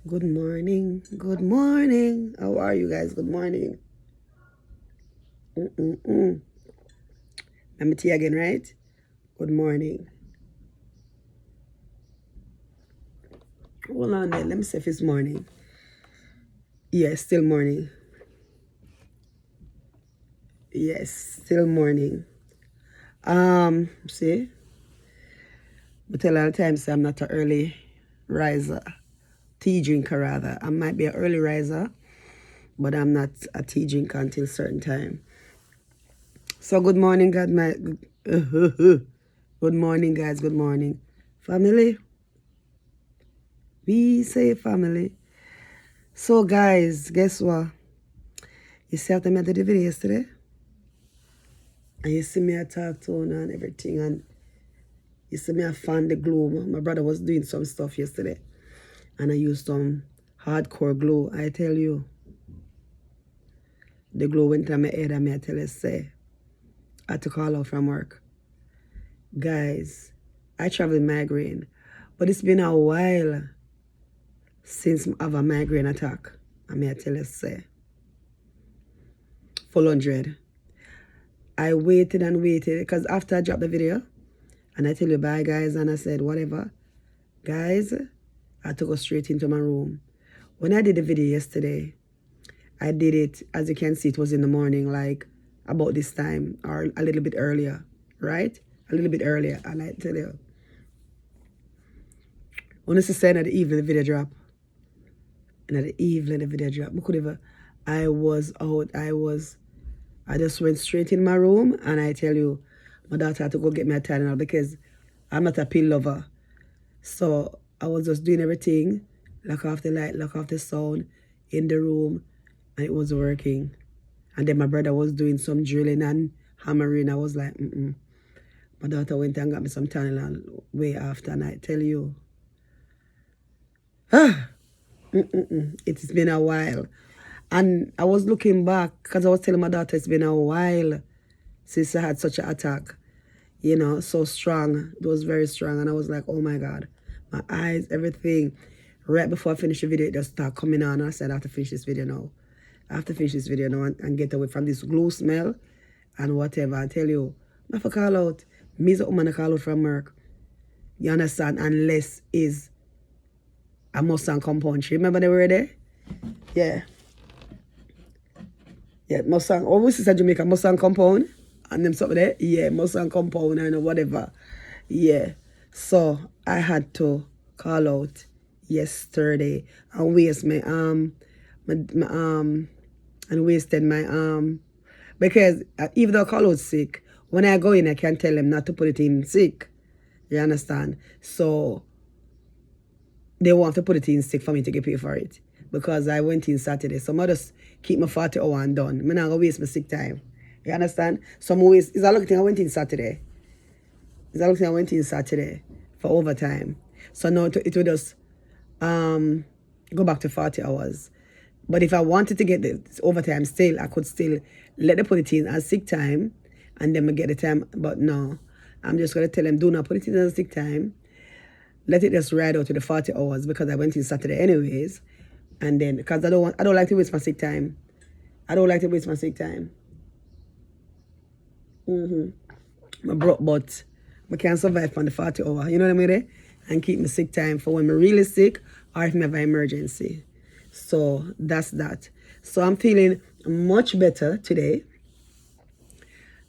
Good morning. Good morning. How are you guys? Good morning. I'm T again, right? Good morning. Hold on there. Let me see if it's morning. Yes, still morning. Yes, still morning. See? I tell all the time, say I'm not an early riser. Tea drinker rather. I might be an early riser, but I'm not a tea drinker until certain time. So good morning, God, my good morning, guys. Good morning, family. We say family. So guys, guess what? You see after me I did the video yesterday? And you see me I talk to her and everything, and you see me I found the glue. My brother was doing some stuff yesterday and I used some hardcore glue. I tell you, the glue went on my head and I tell you say, I had to call out from work. Guys, I travel with migraine, but it's been a while since I have a migraine attack. I tell you say, full 100. I waited and waited because after I dropped the video and I tell you bye guys and I said whatever, guys, I had to go straight into my room. When I did the video yesterday, I did it, as you can see, it was in the morning, like about this time or a little bit earlier, right? A little bit earlier. And I tell you, when it's saying at the evening the video drop, and at the evening the video drop, I was out, I just went straight in my room and I tell you, my daughter had to go get me a Tylenol because I'm not a pill lover. So I was just doing everything, lock off the light, lock off the sound in the room, and it was working. And then my brother was doing some drilling and hammering. I was like, My daughter went and got me some Tylenol way after, and I tell you, it's been a while. And I was looking back because I was telling my daughter it's been a while since I had such an attack. You know, so strong. It was very strong. And I was like, oh my God. My eyes, everything. Right before I finished the video, it just started coming on. I said, I have to finish this video now. I have to finish this video now and get away from this glue smell and whatever. I tell you, I have to call out. Me's a woman call out from work. You understand? Unless is a Mustang compound. Remember they were there? Yeah. Yeah, Mustang. Oh, we said Jamaica Mustang compound. And them something there? Yeah, Mustang compound and whatever. Yeah. So I had to call out yesterday and waste my and wasted my because even though I call out sick, when I go in I can tell them not to put it in sick. You understand? So they want to put it in sick for me to get paid for it. Because I went in Saturday. So I just keep my 40 hours and done. I'm not going to waste my sick time. You understand? So I'm waste. Is that lucky thing I went in Saturday? Is that lucky thing I went in Saturday for overtime? So now it will just go back to 40 hours. But if I wanted to get the overtime still, I could still let them put it in as sick time and then I get the time. But no, I'm just going to tell them, do not put it in as sick time. Let it just ride out to the 40 hours because I went in Saturday anyways. And then, because I don't like to waste my sick time. I don't like to waste my sick time. My broke butt. I can't survive on the 40 hour. You know what I mean? And keep my sick time for when I'm really sick or if I have an emergency. So that's that. So I'm feeling much better today.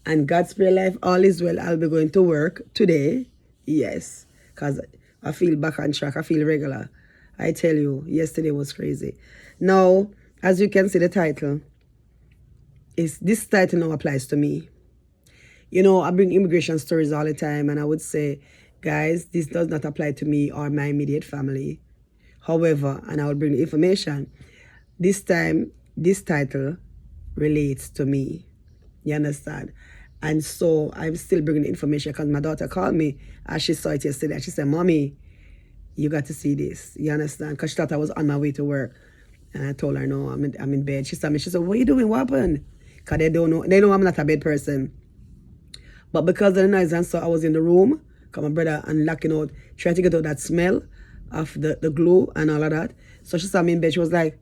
And God's prayer life, all is well. I'll be going to work today. Yes. Because I feel back on track. I feel regular. I tell you, yesterday was crazy. Now, as you can see the title, this title now applies to me. You know, I bring immigration stories all the time and I would say, guys, this does not apply to me or my immediate family. However, and I will bring the information, this time, this title relates to me. You understand? And so I'm still bringing the information because my daughter called me as she saw it yesterday. She said, Mommy, you got to see this. You understand? Because she thought I was on my way to work. And I told her, no, I'm in bed. She said, what are you doing? What happened? Because they know I'm not a bed person. But because of the noise and so I was in the room, because my brother unlocking out, trying to get out that smell of the glue and all of that. So she saw me in bed. She was like,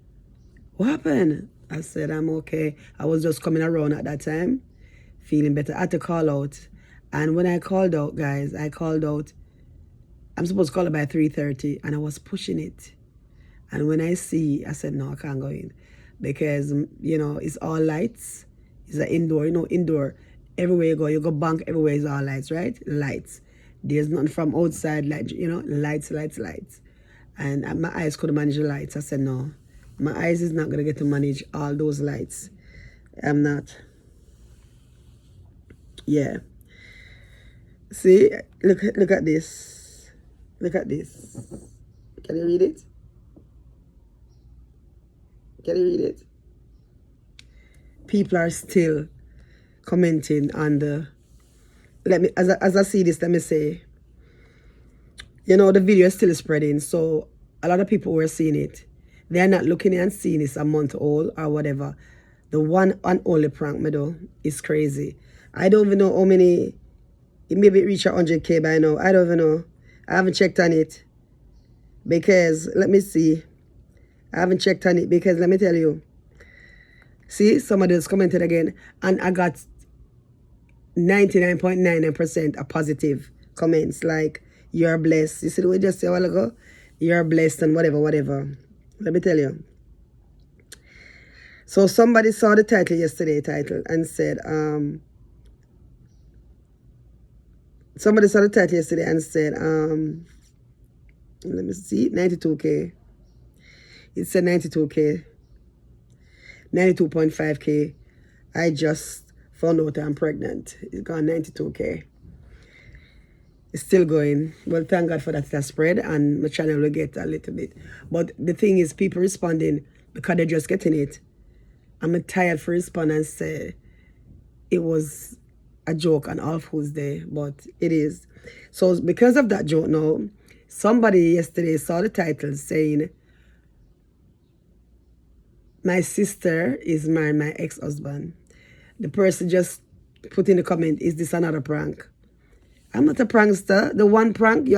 what happened? I said, I'm okay. I was just coming around at that time, feeling better. I had to call out. And when I called out, guys, I called out. I'm supposed to call it by 3:30, and I was pushing it. And when I said, no, I can't go in. Because, it's all lights. It's an indoor, indoor. Everywhere you go bank, everywhere is all lights, right? Lights. There's nothing from outside, like, lights. And my eyes couldn't manage the lights. I said, no, my eyes is not going to get to manage all those lights. I'm not. Yeah. See, look at this. Look at this. Can you read it? Can you read it? People are still commenting on the. As I see this, let me say. The video is still spreading, so a lot of people were seeing it. They're not looking and seeing it's a month old or whatever. The one and only prank me though is crazy. I don't even know how many. It maybe reach 100K by now. I don't even know. I haven't checked on it. Because, let me see. I haven't checked on it because, let me tell you. See, somebody has commented again. And I got 99.99% of positive comments. Like, you're blessed. You see what we just said a while ago? You're blessed and whatever. Let me tell you. So, somebody saw the title yesterday, and said, somebody saw the title yesterday and said, let me see, 92K. It said 92K, 92.5K. I just found out I'm pregnant. It's gone 92K. It's still going. Well, thank God for that. It has spread, and my channel will get a little bit. But the thing is, people responding because they're just getting it. I'm tired for responding and say it was a joke on All Fools Day, but it is. So because of that joke now, somebody yesterday saw the title saying, my sister is marrying my ex-husband. The person just put in the comment, is this another prank? I'm not a prankster. The one prank,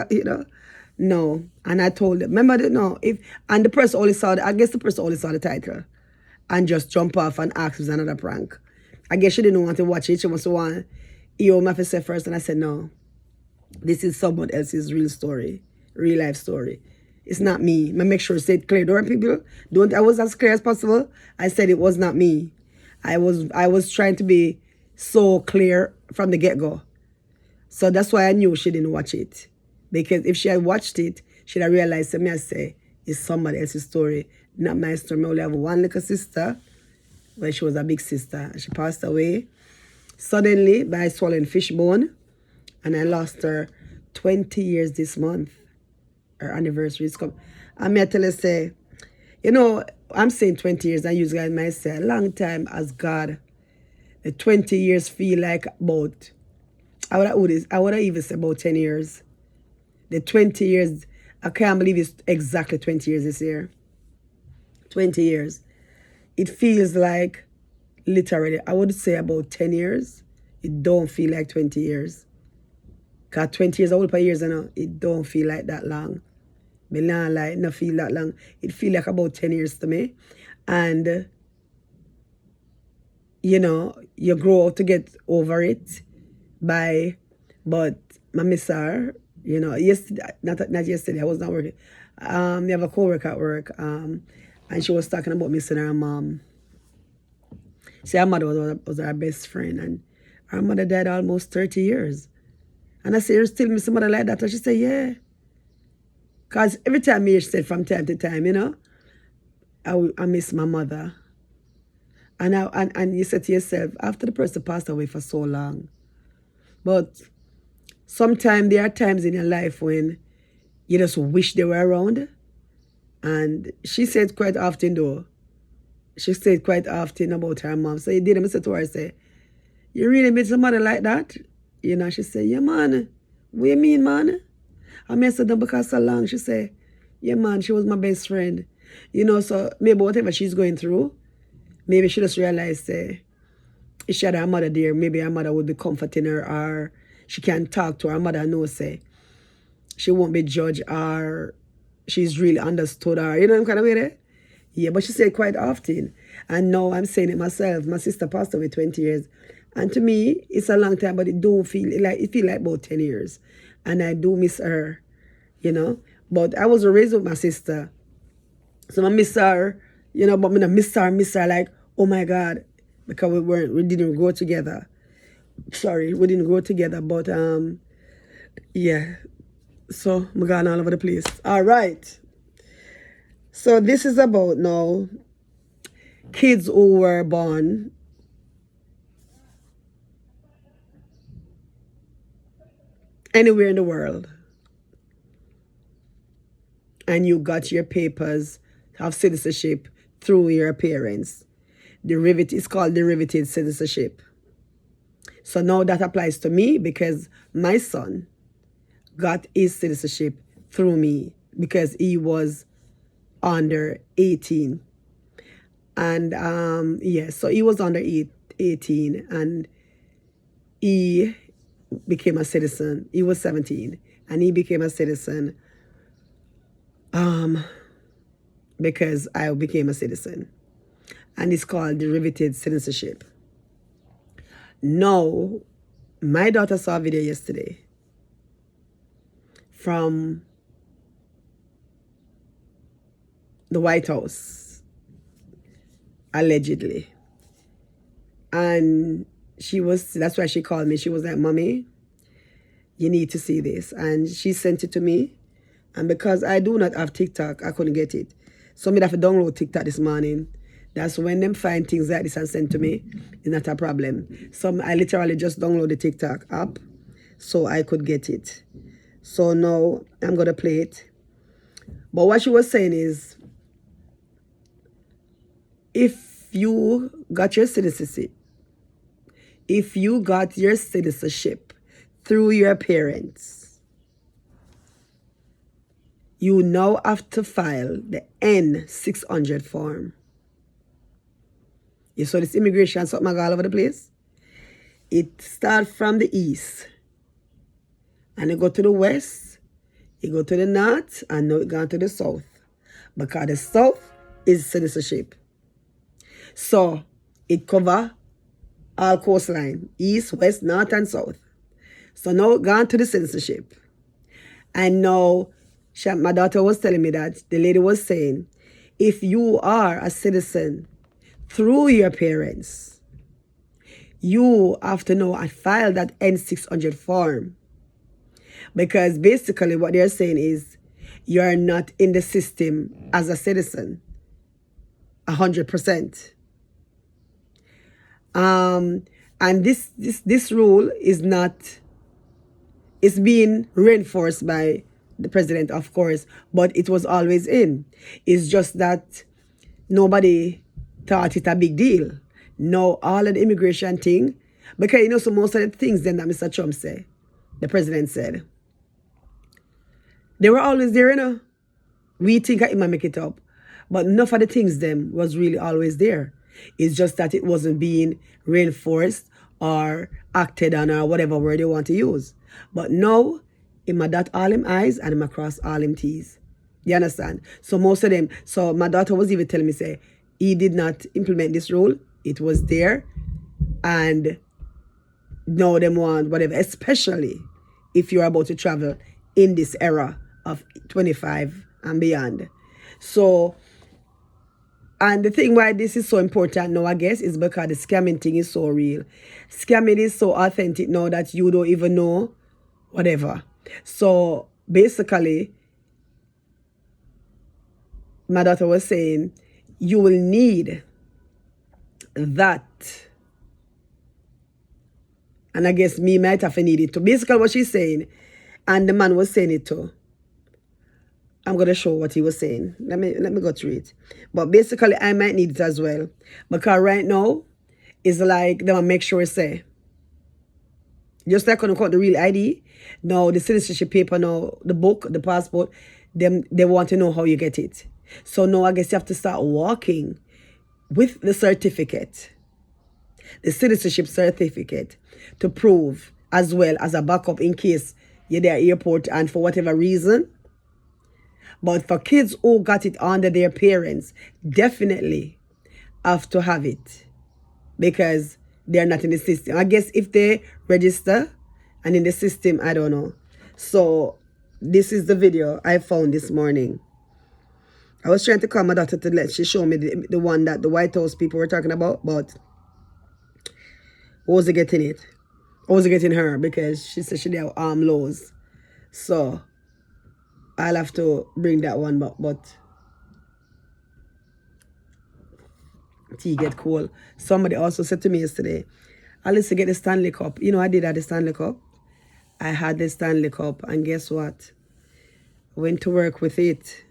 no. And I told them, remember, and the person only saw, I guess the person only saw the title and just jump off and ask if it's another prank. I guess she didn't want to watch it. She must want, you have to say first. And I said, no, this is someone else's real story, real life story. It's not me. I make sure I say it clear. Don't people? I was as clear as possible. I said it was not me. I was trying to be so clear from the get-go. So that's why I knew she didn't watch it. Because if she had watched it, she'd have realized that I say it's somebody else's story, not my story. I only have one little sister. Well, she was a big sister. She passed away suddenly by swallowing fish bone. And I lost her 20 years this month. Her anniversary is coming. And me I tell her, say, I'm saying 20 years, and you guys might say a long time as God. The 20 years feel like about, I would have even say about 10 years. The 20 years, I can't believe it's exactly 20 years this year. 20 years. It feels like, literally, I would say about 10 years. It don't feel like 20 years. Because 20 years, I would per years, it don't feel like that long. But not like, not feel that long. It feel like about 10 years to me. And, you grow to get over it but I miss her, yesterday, not yesterday, I was not working. We have a co-worker at work, and she was talking about missing her mom. See, her mother was her best friend, and her mother died almost 30 years. And I say, you still miss a mother like that? And she said, yeah. Because every time she said from time to time, I miss my mother. And you said to yourself, after the person passed away for so long. But sometimes there are times in your life when you just wish they were around. And she said quite often though, she said quite often about her mom. So you did, I said to her, I say, you really miss a mother like that? She said, yeah, man. What you mean, man? I said, no, because so long. She said, yeah, man, she was my best friend. So maybe whatever she's going through, maybe she just realized, if she had her mother there, maybe her mother would be comforting her, or she can talk to her mother and know, say, she won't be judged, or she's really understood her. You know what I'm kind of way there? Yeah, but she said it quite often. And now I'm saying it myself. My sister passed away 20 years. And to me, it's a long time, but it don't feel like, it feel like about 10 years. And I do miss her, you know. But I was raised with my sister. So I miss her, you know, but I miss her like, oh my God, because we didn't grow together. Sorry, we didn't grow together, but yeah. So I'm going all over the place. All right. So this is about now kids who were born anywhere in the world and you got your papers of citizenship through your parents. It's called derivative citizenship. So now that applies to me because my son got his citizenship through me because he was under 18. And so he was under 18 and he became a citizen. He was 17 and he became a citizen because I became a citizen. And it's called derivative citizenship. Now, my daughter saw a video yesterday from the White House, allegedly. And that's why she called me. She was like, Mommy, you need to see this. And she sent it to me. And because I do not have TikTok, I couldn't get it. So I have to download TikTok this morning. That's when them find things like this and send to me. It's not a problem. So I literally just download the TikTok app so I could get it. So now I'm going to play it. But what she was saying is, if you got your citizenship through your parents, you now have to file the N-600 form. You saw this immigration something all over the place? It starts from the east. And it go to the west, it go to the north, and now it gone to the south. Because the south is citizenship. So it cover all coastline, east, west, north, and south. So now it gone to the citizenship. And now my daughter was telling me that the lady was saying, if you are a citizen through your parents, you have to know and file that N-600 form. Because basically what they're saying is you're not in the system as a citizen 100%. And this rule is not, it's being reinforced by the president, of course, but it was always in. It's just that nobody thought it a big deal. No, all of the immigration thing, because so most of the things then that Mr. Trump said, the president said, they were always there, We think I might make it up. But enough of the things them was really always there. It's just that it wasn't being reinforced or acted on or whatever word they want to use. But now, him dot all him I's and him cross all him T's. You understand? So most of them, so my daughter was even telling me, say, he did not implement this rule. It was there. And now them want whatever, especially if you're about to travel in this era of 25 and beyond. So, and the thing why this is so important now, I guess, is because the scamming thing is so real. Scamming is so authentic now that you don't even know whatever. So, basically, my daughter was saying, you will need that. And I guess me might have need it too. Basically what she's saying, and the man was saying it too. I'm going to show what he was saying. Let me go through it. But basically, I might need it as well. Because right now, it's like, they want to make sure say, just like when I call the real ID, now the citizenship paper, now the book, the passport, they want to know how you get it. So now I guess you have to start walking with the certificate, the citizenship certificate, to prove as well as a backup in case you're there at the airport and for whatever reason. But for kids who got it under their parents, definitely have to have it because they're not in the system. I guess if they register and in the system, I don't know. So this is the video I found this morning. I was trying to call my daughter to let she show me the one that the White House people were talking about, but I wasn't getting it. I wasn't getting her because she said she did have arm lows. So I'll have to bring that one back, but tea get cold. Somebody also said to me yesterday, Alice, get the Stanley Cup. You know, I did have the Stanley Cup. I had the Stanley Cup, and guess what? Went to work with it.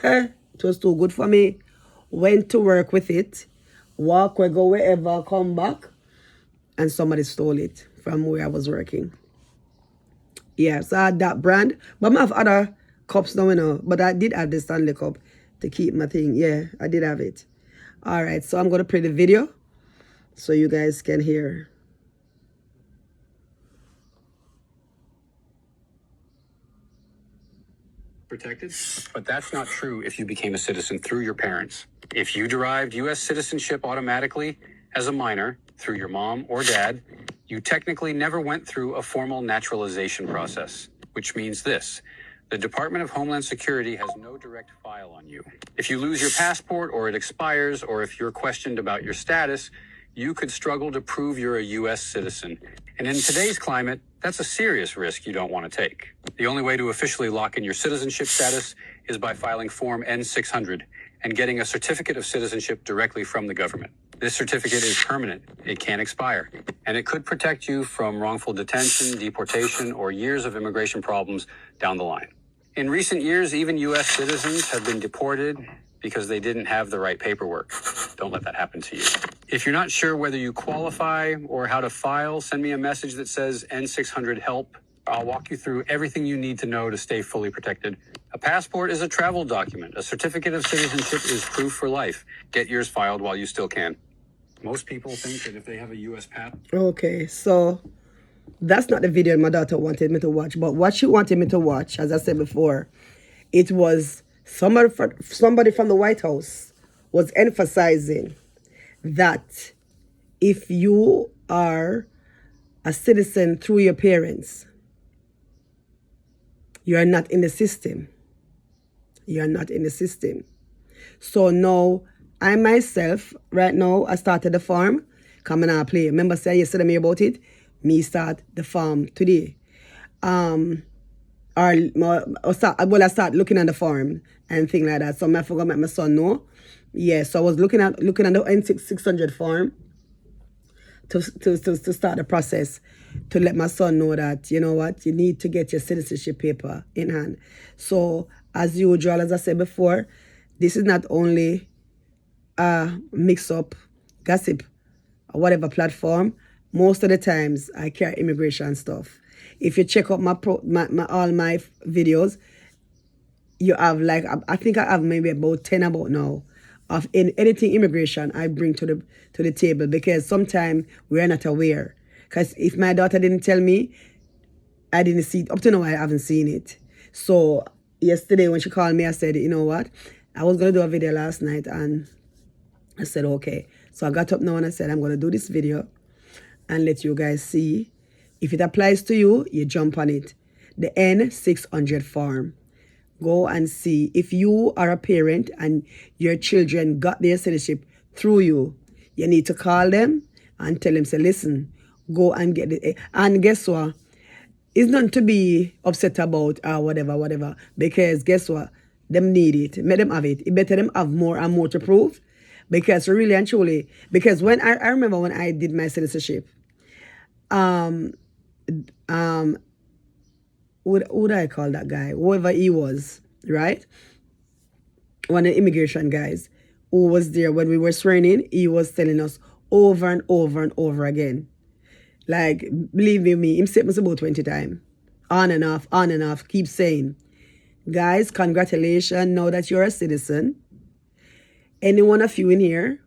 It was too good for me. Went to work with it. Walk where go wherever, come back. And somebody stole it from where I was working. Yeah, so I had that brand. But I have other cups now, you know. But I did have the Stanley Cup to keep my thing. Yeah, I did have it. All right, so I'm going to play the video so you guys can hear. Protected, but that's not true if you became a citizen through your parents. If you derived U.S. citizenship automatically as a minor through your mom or dad, you technically never went through a formal naturalization process, which means this: the Department of Homeland Security has no direct file on you. If you lose your passport or it expires, or if you're questioned about your status, you could struggle to prove you're a U.S. citizen. And in today's climate, that's a serious risk you don't want to take. The only way to officially lock in your citizenship status is by filing Form N-600 and getting a certificate of citizenship directly from the government. This certificate is permanent. It can't expire. And it could protect you from wrongful detention, deportation, or years of immigration problems down the line. In recent years, even U.S. citizens have been deported because they didn't have the right paperwork. Don't let that happen to you. If you're not sure whether you qualify or how to file, send me a message that says N600 help. I'll walk you through everything you need to know to stay fully protected. A passport is a travel document. A certificate of citizenship is proof for life. Get yours filed while you still can. Most people think that if they have a U.S. passport... Okay, so that's not the video my daughter wanted me to watch, but what she wanted me to watch, as I said before, it was somebody from the White House was emphasizing that if you are a citizen through your parents, you are not in the system. You are not in the system. So now, I myself, right now, I started the farm. Come and I play. Remember say yesterday me about it? Me start the farm today. I start looking at the farm and things like that. So I forgot to make my son know. Yeah, so I was looking at the N600 farm to start the process to let my son know that, you know what, you need to get your citizenship paper in hand. So as usual, as I said before, this is not only a mix-up gossip or whatever platform. Most of the times I carry immigration stuff. If you check out all my videos, you have like, I think I have maybe about 10 about now of anything immigration I bring to the table, because sometimes we are not aware. Because if my daughter didn't tell me, I didn't see it. Up to now, I haven't seen it. So yesterday when she called me, I said, you know what? I was going to do a video last night and I said, okay. So I got up now and I said, I'm going to do this video and let you guys see. If it applies to you, you jump on it. The N600 form. Go and see. If you are a parent and your children got their citizenship through you, you need to call them and tell them, say, listen, go and get it. And guess what? It's not to be upset about or whatever. Because guess what? Them need it. Make them have it. It better them have more and more to prove. Because really and truly, because when I remember when I did my citizenship, who do I call that guy? Whoever he was, right? One of the immigration guys who was there when we were swearing in, he was telling us over and over and over again. Like, believe me, him said about 20 times. On and off, keep saying, guys, congratulations, now that you're a citizen. Any one of you in here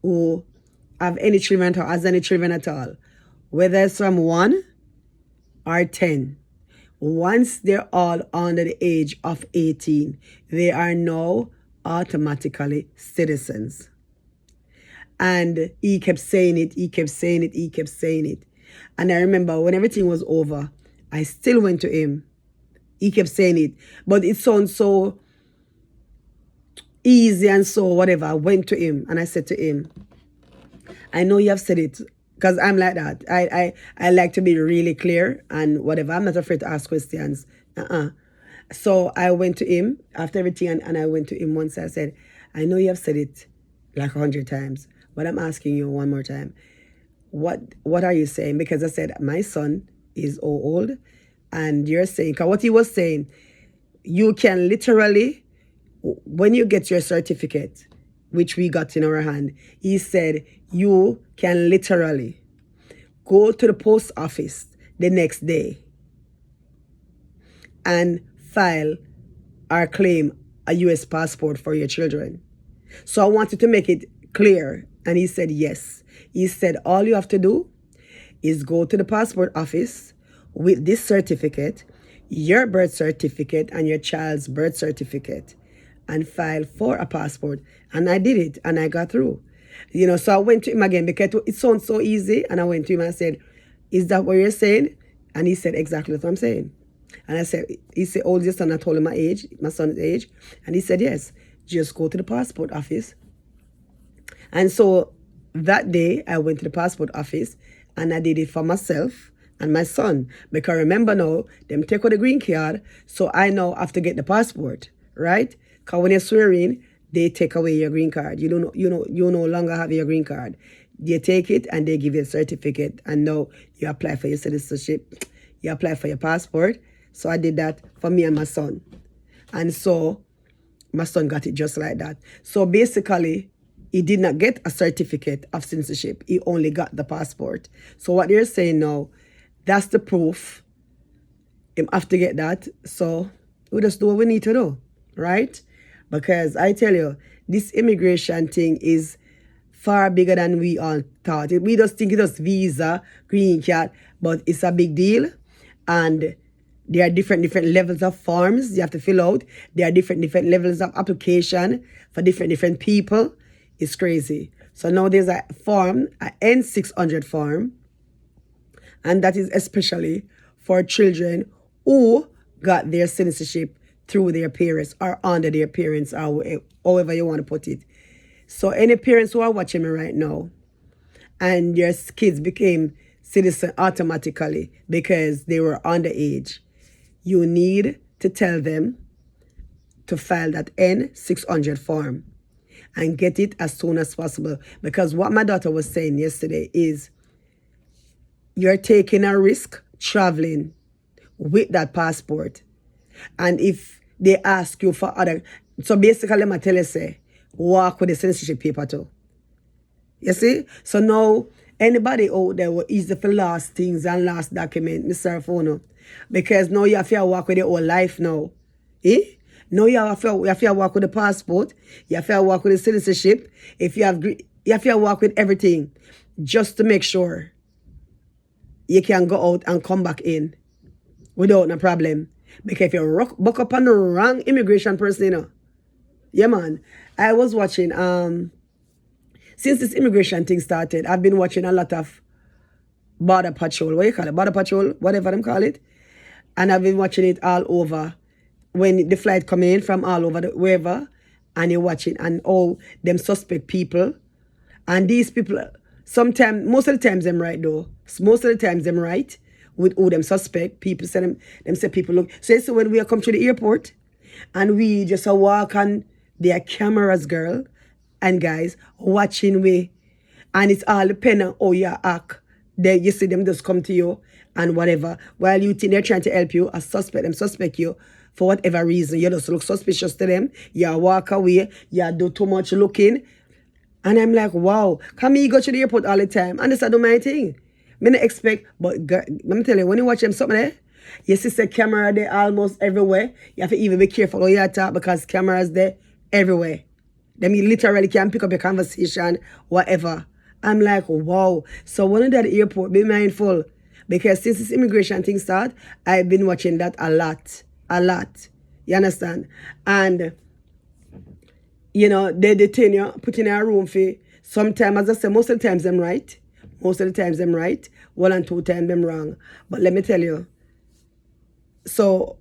who have any children or has any children at all, whether it's from 1 or 10, once they're all under the age of 18, they are now automatically citizens. And he kept saying it, he kept saying it, he kept saying it. And I remember when everything was over, I still went to him. He kept saying it, but it sounds so easy and so whatever. I went to him and I said to him, I know you have said it, because I'm like that. I like to be really clear and whatever. I'm not afraid to ask questions. So I went to him after everything, and I went to him once. I said, I know you have said it like 100 times, but I'm asking you one more time. What are you saying? Because I said, my son is old, and you're saying, because what he was saying, you can literally, when you get your certificate, which we got in our hand, he said, you can literally go to the post office the next day and file or claim a U.S. passport for your children. So I wanted to make it clear, and he said yes. He said all you have to do is go to the passport office with this certificate, your birth certificate, and your child's birth certificate, and file for a passport. And I did it, and I got through. So I went to him again because it sounds so easy, and I went to him and I said, is that what you're saying? And he said, exactly what I'm saying. And I said, he said, oh, your son, I told him my son's age. And he said, yes, just go to the passport office. And so that day, I went to the passport office, and I did it for myself and my son. Because remember now, them take out the green card, so I now have to get the passport, right? Because when you're swearing, they take away your green card. You no longer have your green card. They take it and they give you a certificate, and now you apply for your citizenship. You apply for your passport. So I did that for me and my son. And so my son got it just like that. So basically, he did not get a certificate of citizenship. He only got the passport. So what they're saying now, that's the proof. Him have to get that. So we just do what we need to do, right? Because I tell you, this immigration thing is far bigger than we all thought. We just think it's just visa, green card, but it's a big deal. And there are different levels of forms you have to fill out. There are different levels of application for different people. It's crazy. So now there's a form, an N600 form, and that is especially for children who got their citizenship through their parents or under their parents, or however you want to put it. So any parents who are watching me right now and your kids became citizen automatically because they were underage, you need to tell them to file that N600 form and get it as soon as possible. Because what my daughter was saying yesterday is you're taking a risk traveling with that passport. And if they ask you for other, so basically I tell you say, walk with the citizenship paper too. You see? So now anybody out there will easy for last things and last document, Mr. Fono. Because now you have to walk with your whole life now. Eh? Now you have to walk with the passport, you have to walk with the citizenship, you have to walk with everything just to make sure you can go out and come back in without no problem. Because if you buck up on the wrong immigration person, yeah man. I was watching, since this immigration thing started, I've been watching a lot of border patrol, what do you call it? Border patrol, whatever them call it. And I've been watching it all over. When the flight come in from all over wherever, and you're watching, and all them suspect people. And these people, sometimes, most of the times them right though. Most of the times them right with who them suspect. People say them say people look. So when we come to the airport and we just walk and there are cameras, girl and guys, watching we. And it's all depending on how you act. You see them just come to you and whatever. While you think they're trying to help you, them suspect you for whatever reason. You just look suspicious to them. You walk away. You do too much looking. And I'm like, wow. Come me go to the airport all the time. And this I do my thing. I don't expect, but girl, let me tell you, when you watch them something there, you see the camera there almost everywhere. You have to even be careful how you talk because cameras there everywhere. Them you literally can pick up your conversation, whatever. I'm like, wow. So when you're at the airport, be mindful. Because since this immigration thing start, I've been watching that a lot. A lot. You understand? And, you know, they detain you, put in a room for, sometimes, as I say, most of the times them right. Most of the times them right. 1 and 2 times them wrong. But let me tell you, so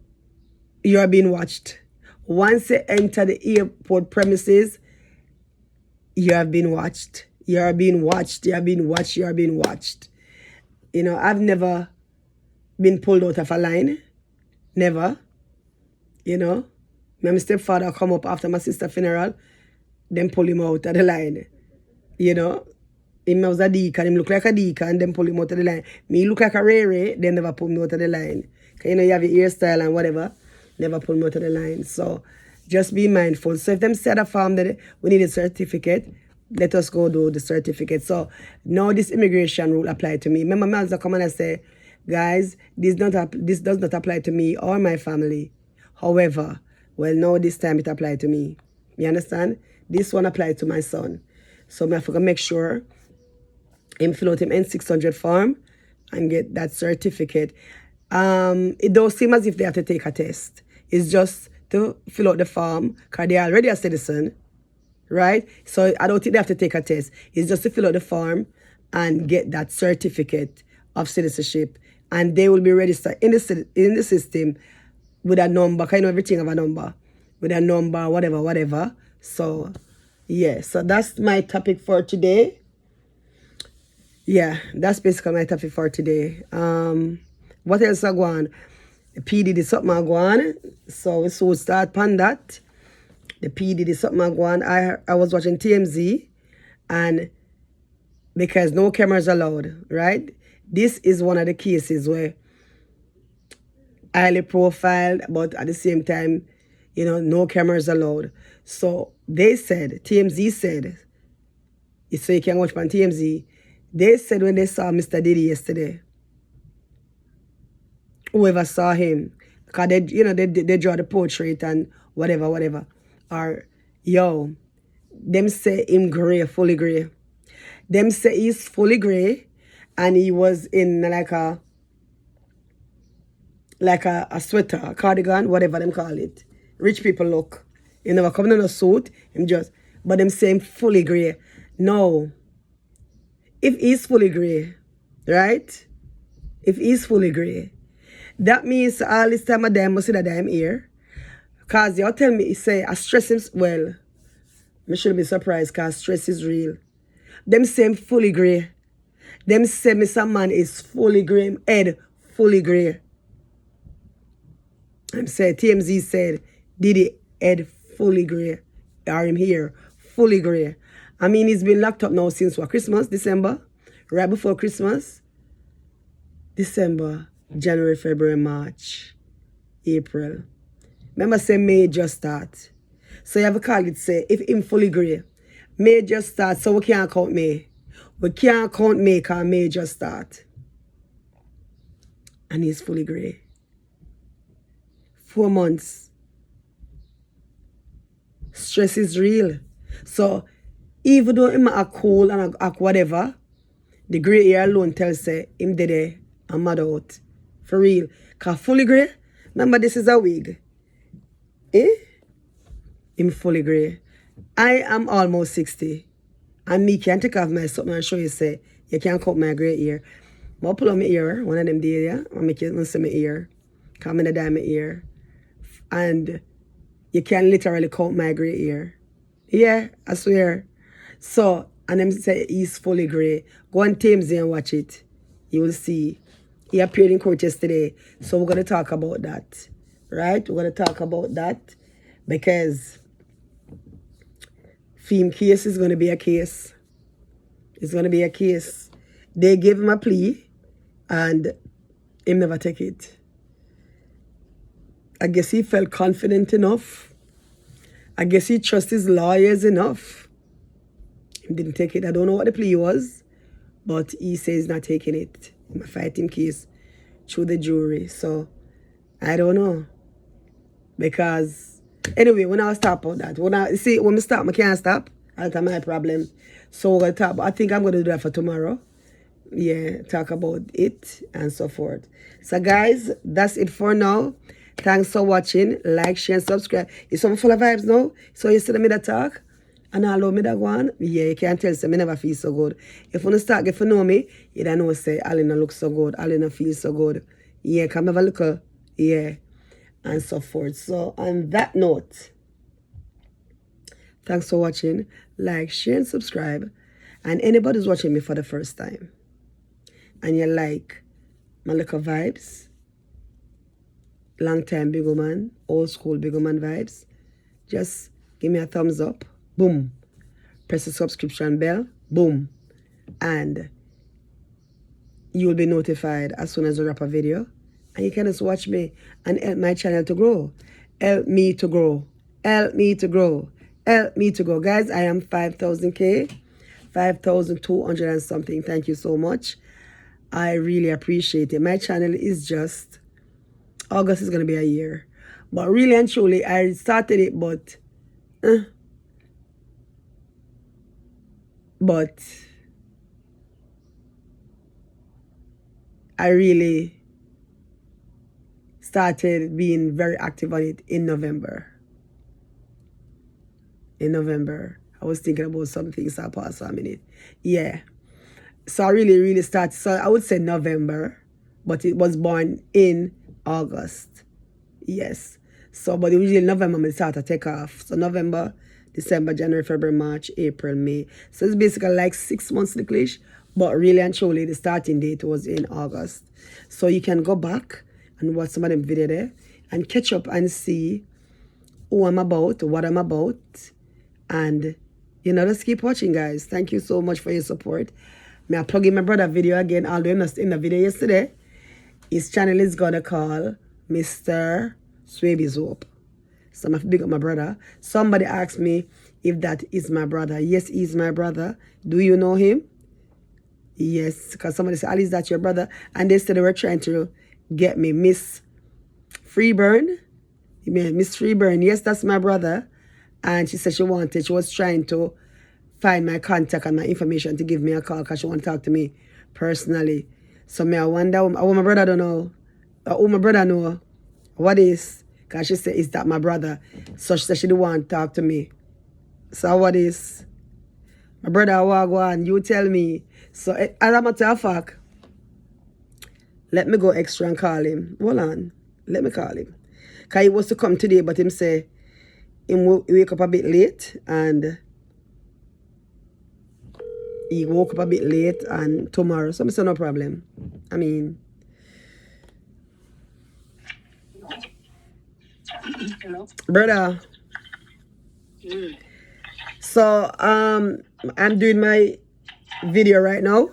you are being watched. Once you enter the airport premises, you have been watched. You are being watched. You are being watched. You are being watched. You know, I've never been pulled out of a line. Never. You know. My stepfather come up after my sister's funeral, then pull him out of the line. You know. Him was a deacon, him look like a deacon, then pull him out of the line. Me look like a Ray, they never pull me out of the line. Because you know, you have your hairstyle and whatever, never pull me out of the line. So just be mindful. So if them set a form that we need a certificate, let us go do the certificate. So now this immigration rule apply to me. Remember, I also come and I say, guys, this does not apply to me or my family. However, well, now this time it applied to me. You understand? This one applied to my son. So I have to make sure him fill out him N600 form and get that certificate. It don't seem as if they have to take a test. It's just to fill out the form because they're already a citizen, right? So I don't think they have to take a test. It's just to fill out the form and get that certificate of citizenship. And they will be registered in the system with a number. Because I know everything have a number. With a number, whatever. So, yeah. So that's my topic for today. Yeah, that's basically my topic for today. What else I go on? The PD did something I go on. So we soon start on that. The PD did something I go on. I was watching TMZ, and because no cameras allowed, right? This is one of the cases where highly profiled, but at the same time, you know, no cameras allowed. So they said, TMZ said, so you can watch on TMZ, they said when they saw Mr. Diddy yesterday, whoever saw him, because they draw the portrait and whatever, or, yo, them say him gray, fully gray. Them say he's fully gray, and he was in like a sweater, a cardigan, whatever them call it. Rich people look. He never come in a suit, but them say him fully gray. No. If he's fully gray, right? If he's fully gray, that means all this time of them must see that I'm here. Because y'all tell me, say, I stress him, well, I shouldn't be surprised because stress is real. Them say him fully gray. Them say Mr. Man is fully gray, him head fully gray. I'm saying, TMZ said, Diddy head fully gray. Or him here, fully gray. I mean, he's been locked up now since what, Christmas, December? Right before Christmas? December, January, February, March, April. Remember, say May just start. So you have to call it, say, if him fully gray, May just start, so we can't count May. We can't count May because May just start. And he's fully gray. 4 months. Stress is real. So, even though him a cool and a whatever, the gray hair alone tells say him dead and mad out. For real. Because fully gray, remember this is a wig. Him fully gray. I am almost 60. And me can't take off my something and show you say, you can't cut my gray hair. But pull on my ear, one of them days, yeah? I make you see my ear. Because I'm in dye my ear. And you can literally cut my gray hair. Yeah, I swear. So, and them say he's fully gray. Go on TMZ and watch it. You will see. He appeared in court yesterday. So we're going to talk about that. Right? We're going to talk about that. Because Feme case is going to be a case. It's going to be a case. They gave him a plea. And him never take it. I guess he felt confident enough. I guess he trusts his lawyers enough. He didn't take it. I don't know what the plea was, but he says he's not taking it. In a fighting case through the jury. So, I don't know. Because, anyway, when I stop about that, when we stop, I can't stop. That's my problem. So, we're going to talk. I think I'm going to do that for tomorrow. yeah, talk about it and so forth. So guys, that's it for now. Thanks for watching. Like, share, and subscribe. It's something full of vibes now. So you see me that talk and I love me that one. Yeah, you can't tell, say me never feel so good. If you start get to know me, you don't know say Alina look so good, Alina feel so good. Yeah, come have a look. Yeah, and so forth. So on that note, thanks for watching. Like, share, and subscribe. And anybody's watching me for the first time and you like my little vibes, long time big woman, old school big woman vibes, just give me a thumbs up, boom, press the subscription bell, boom, and you'll be notified as soon as I drop a video. And you can just watch me and help my channel to grow. Help me to grow. Help me to grow. Help me to grow. Guys, I am 5,000K, 5,200 and something. Thank you so much. I really appreciate it. My channel is just, August is going to be a year. But really and truly, I started it, but I really started being very active on it in November. In November, I was thinking about some things I passed a minute. Yeah. So I really started, so I would say November, but it was born in August. Yes. So, but usually November, I start to take off. So November, December, January, February, March, April, May. So it's basically like 6 months English, but really and truly the starting date was in August. So you can go back and watch some of them video there and catch up and see who I'm about, what I'm about. And, you know, just keep watching, guys. Thank you so much for your support. May I plug in my brother video again, although I'm not in the video yesterday. His channel is gonna call Mr. Swaby's Hope. So I'm big up my brother. Somebody asked me if that is my brother. Yes, he's my brother. Do you know him? Yes, because somebody said, Ali, is that your brother? And they said they were trying to get me Miss Freeburn. Miss Freeburn, yes, that's my brother. And she said she was trying to find my contact and my information to give me a call because she want to talk to me personally. So me I wonder, what my brother don't know, who my brother know, what is, because she said, is that my brother? So she said she don't want to talk to me. So what is? My brother, Wagwan, you tell me. So as a matter of fact, let me go extra and call him. Hold on, let me call him. Because he was to come today, but him say, he wake up a bit late and he woke up a bit late and tomorrow. So I said, no problem. I mean, Hello? brother. So I'm doing my video right now.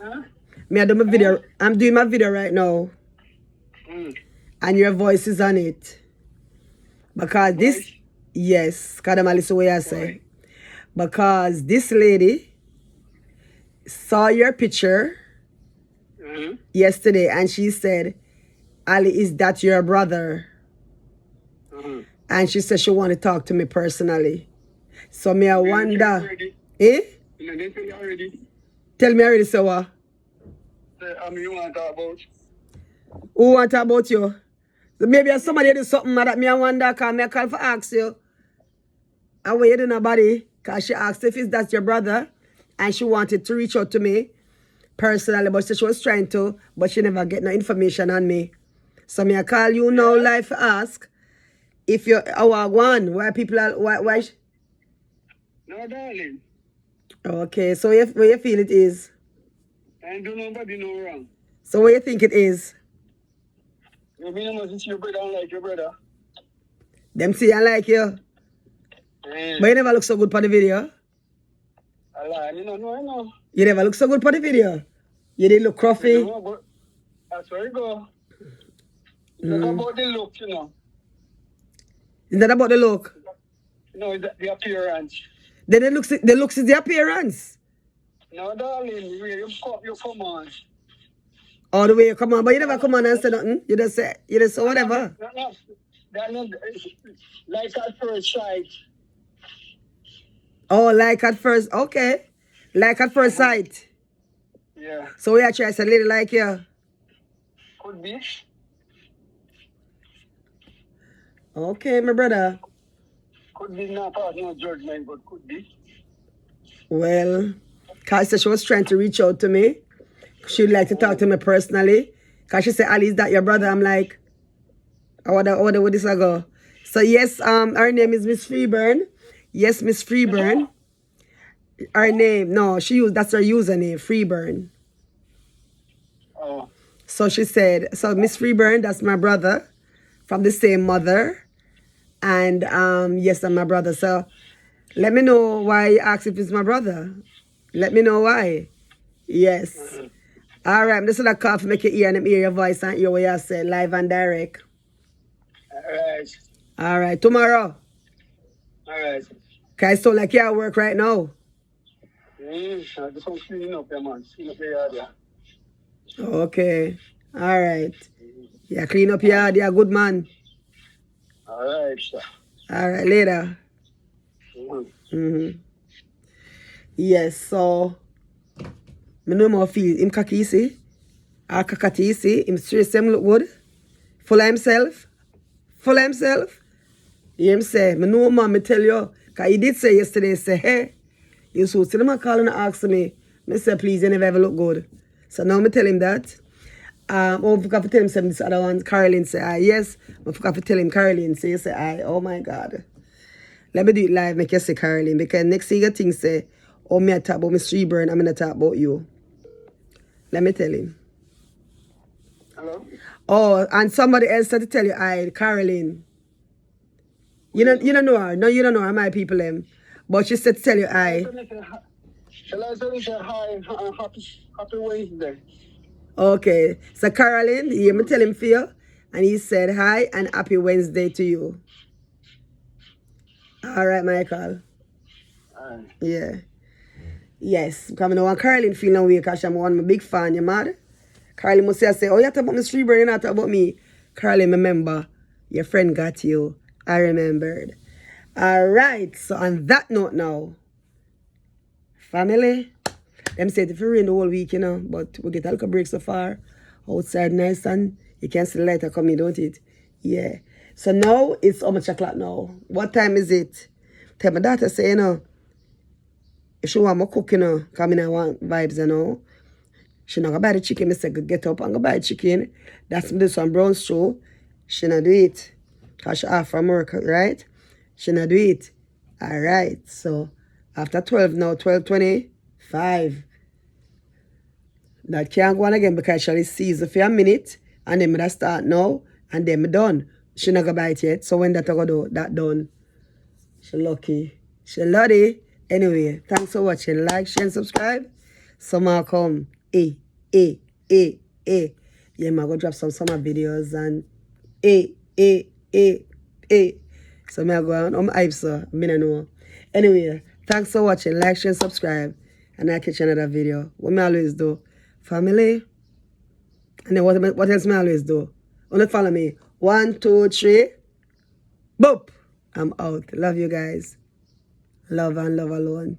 Me I do my video. I'm doing my video right now. And your voice is on it. Because this, yes, because I'm listen what I say. Because this lady saw your picture yesterday and she said, Ali, is that your brother? And she said she want to talk to me personally. So me I wonder, eh? You know, they already. Tell me already, so what? You want to talk about? Who want to talk about you? So maybe somebody do something that me I wonder, because me I call for ask you. And what you do nobody? Because she asked if it's that your brother. And she wanted to reach out to me personally, but she was trying to, but she never get no information on me. So me I call you now live to ask if you're our one, why people are, why No, darling. okay, so where you feel it is? I ain't do nobody no wrong. So where you think it is? You mean I must see your brother like your brother? Them see I like you. But you never look so good for the video. Allah, you know, I know. You never look so good for the video. You didn't look cruffy. No, but that's where you go. It's not about the look, you know. Is that about the look? No, it's the appearance. Then the looks is the appearance. No, darling, you come on. All the way you come on, but you never come on and say nothing. You just say whatever. No, that not like at first sight. Oh, like at first, okay. Like at first sight. Yeah. Yeah. So we actually, I said, lady like you. Could be. Okay, my brother. Could be not part no judgment, but could be. Well, Kai said she was trying to reach out to me. She'd like to talk to me personally. Cause she said, Ali, is that your brother? I'm like, how would this go? So yes, her name is Miss Freeburn. Yes, Miss Freeburn. Her name, no, that's her username, Freeburn. Oh. So she said, so Miss Freeburn, that's my brother from the same mother. And yes, I'm my brother. So let me know why you ask if it's my brother. Let me know why. Yes. All right, I'm just gonna call for make you hear and hear your voice and hear what you say live and direct. Alright. All right, tomorrow. Alright. Okay, so like you at work right now. I just want to clean up your man. Clean up your yard, yeah. Okay. All right. Yeah, clean up your yard. You're a good man. Alright, sir. All right, later. Yes, so me no more feel him cocky, see? Or cockatoo, see? Him straight, him look good. Full of himself. Full of himself. You hear him say, me know man, me tell you. Because he did say yesterday, say, hey, you should see them calling and ask me. Me say, please, you never ever look good. So now me tell him that. I forgot to tell him some this other one. Caroline say, yes. I forgot to tell him Caroline say, you say, oh my God. Let me do it live, make you say Caroline. Because next thing you think say, oh, me I talk about Miss Freeburn, I'm going to talk about you. Let me tell him. Hello? Oh, and somebody else had to tell you, Caroline. You don't know her. No, you don't know her, my people them. But she said to tell you, Shall I say hi, happy Wednesday? Okay. So Caroline, you hear me tell him for you. And he said hi and happy Wednesday to you. All right, Michael. Alright. Yeah. Yes. Because I know when Caroline feel no way because I'm one of my big fan, you mad? Caroline must say, oh, you talk about Miss Freeburn, you not talk about me. Caroline, remember, your friend got you. I remembered. All right. So on that note now, family, them say if it rain the whole week, you know, but we get a little break so far. Outside nice and you can see the light coming, don't it? Yeah. So now it's how much o'clock now? What time is it? Tell my daughter say, you know, if she want me cook, you know, because I want vibes, you know. She not gonna buy the chicken. I say, get up and go buy chicken. That's me do some brown stew. She not do it. Because she off from work, right? She not do it. All right. So after 12 now, 12:25. That can't go on again because she only sees it for a minute. And then I start now. And then me done. She not gonna buy it yet. So when that I go do, that done. She lucky. She lucky. Anyway, thanks for watching. Like, share, and subscribe. Some more come. Yeah, I'm gonna drop some summer videos and So I'm go on. I'm hype, so I know. Anyway, thanks for watching. Like, share, and subscribe. And I'll catch you another video. What me always do? Family. And then what else me always do? Wanna follow me? 1, 2, 3. Boop. I'm out. Love you guys. Love and love alone.